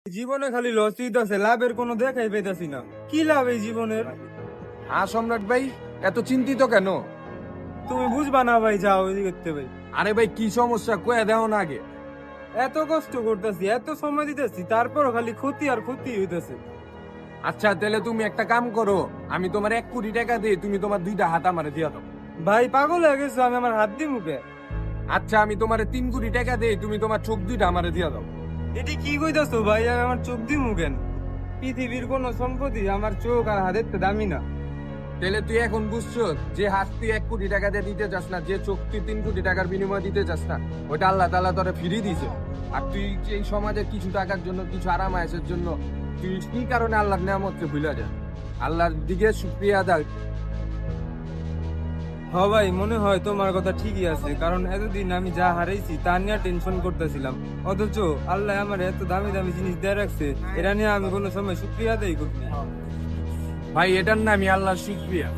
জীবনে খালি লস হইতাছে, লাভের কোনো দেখাই পাইতাছি না। কি লাভ এই জীবনের? সম্রাট ভাই এত চিন্তিত কেন? তুমি বুঝবা না ভাই, যাও ওই করতে ভাই। আরে ভাই কি সমস্যা কয়ে দেও না আগে। এত কষ্ট করতেছি, এত সময় দিতেছি, তারপরও খালি ক্ষতি আর ক্ষতি হইতেছে। আচ্ছা তাহলে তুমি একটা কাম করো, আমি তোমার 1 কোটি টাকা দিই, তুমি তোমার 2টা হাত আমারে দিয়া দাও। ভাই পাগল হয়ে গেছো, আমি আমার হাত দিয়ে মুখে। আচ্ছা আমি তোমার 3 কোটি টাকা দিই, তুমি তোমার চোখ 2টা আমারে দিয়া দাও। এটি কি কইতাছো ভাই? আমি আমার চোখ দিয়ে মুখেন? পৃথিবীর কোন সম্পত্তি আমার চোখ আর হাতের তো দামি না। তাহলে তুই এখন বুঝছো যে হাত তুই 1 কোটি টাকা দিয়ে দিতে চাস না, যে চোখ তুই 3 কোটি টাকার বিনিময়ে দিতে চাস না, ওটা আল্লাহ তাআলা তোরে ফিরিয়ে দিছে। আর তুই যে এই সমাজে কিছু টাকার জন্য, কিছু আরাম আয়েশের জন্য তুই কি কারণে আল্লাহর নিয়ামতকে ভুলে যা? আল্লাহর দিকে শুকরিয়া আদা। হ ভাই, মনে হয় তোমার কথা ঠিকই আছে, কারণ এতদিন আমি যা হারাইছি তা নিয়ে টেনশন করতেছিলাম, অথচ আল্লাহ আমার এত দামি দামি জিনিস দিয়ে রাখছে, এটা নিয়ে আমি কোনো সময় শুক্রিয়া আদায় করিনি। ভাই এটার নামই আল্লাহর শুকরিয়া।